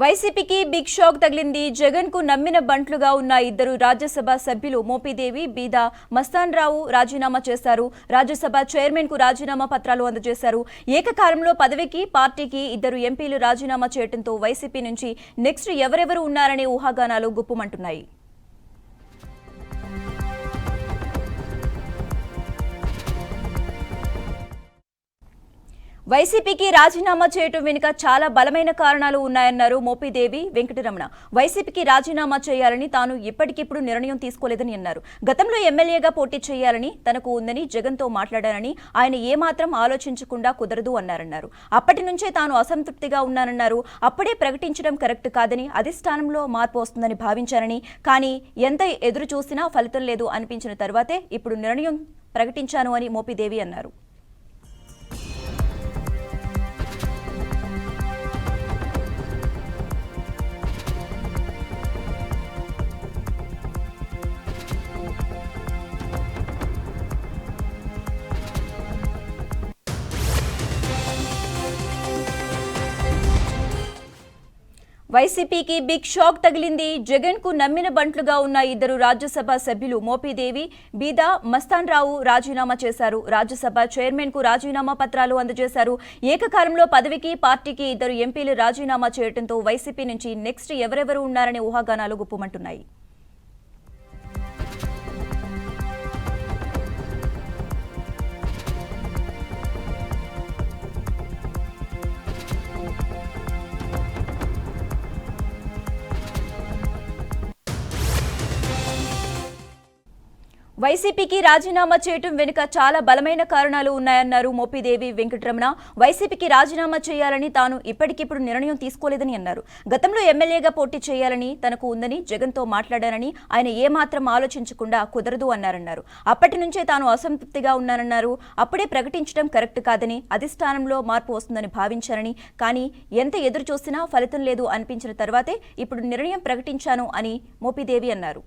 వైసీపీకి big shock తగిలింది. జగన్ కు నమ్మిన బంట్లుగా ఉన్న ఇద్దరు రాజ్యసభ సభ్యులు మోపిదేవి, బీదా మస్తాన్ రావు రాజీనామా చేశారు. రాజ్యసభ చైర్మన్ కు రాజీనామా పత్రాలు అందజేశారు. ఏకకాలంలో పదవికి, పార్టీకి ఇద్దరు ఎంపీలు రాజీనామా చేయడంతో వైసీపీ నుంచి నెక్స్ట్ ఎవరెవరు ఉన్నారనే ఊహాగానాలు గుప్పుమంటున్నాయి. వైసీపీకి రాజీనామా చేయటం వెనుక చాలా బలమైన కారణాలు ఉన్నాయన్నారు మోపిదేవి వెంకటరమణ. వైసీపీకి రాజీనామా చేయాలని తాను ఇప్పటికిప్పుడు నిర్ణయం తీసుకోలేదని అన్నారు. గతంలో ఎమ్మెల్యేగా పోటీ చేయాలని తనకు ఉందని జగన్తో మాట్లాడానని, ఆయన ఏమాత్రం ఆలోచించకుండా కుదరదు అన్నారన్నారు. అప్పటి నుంచే తాను అసంతృప్తిగా ఉన్నానన్నారు. అప్పుడే ప్రకటించడం కరెక్ట్ కాదని, అధిష్టానంలో మార్పు వస్తుందని భావించానని, కానీ ఎంత ఎదురు చూసినా ఫలితం లేదు అనిపించిన తర్వాతే ఇప్పుడు నిర్ణయం ప్రకటించాను అని మోపిదేవి అన్నారు. వైసీపీకి బిగ్ షాక్ తగిలింది. జగన్ కు నమ్మిన బంట్లుగా ఉన్న ఇద్దరు రాజ్యసభ సభ్యులు మోపిదేవి, బీదా మస్తాన్ రావు రాజీనామా చేశారు. రాజ్యసభ చైర్మన్ కు రాజీనామా పత్రాలు అందజేశారు. ఏకకాలంలో పదవికి, పార్టీకి ఇద్దరు ఎంపీలు రాజీనామా చేయడంతో వైసీపీ నుంచి నెక్స్ట్ ఎవరెవరు ఉన్నారనే ఊహాగానాలు గుప్పుమంటున్నాయి. వైసీపీకి రాజీనామా చేయటం వెనుక చాలా బలమైన కారణాలు ఉన్నాయన్నారు మోపిదేవి వెంకటరమణ. వైసీపీకి రాజీనామా చేయాలని తాను ఇప్పటికిప్పుడు నిర్ణయం తీసుకోలేదని అన్నారు. గతంలో ఎమ్మెల్యేగా పోటీ చేయాలని తనకు ఉందని జగన్తో మాట్లాడానని, ఆయన ఏమాత్రం ఆలోచించకుండా కుదరదు అన్నారన్నారు. అప్పటి నుంచే తాను అసంతృప్తిగా ఉన్నానన్నారు. అప్పుడే ప్రకటించడం కరెక్ట్ కాదని, అధిష్టానంలో మార్పు వస్తుందని భావించానని, కానీ ఎంత ఎదురు చూసినా ఫలితం లేదు అనిపించిన తర్వాతే ఇప్పుడు నిర్ణయం ప్రకటించాను అని మోపిదేవి అన్నారు.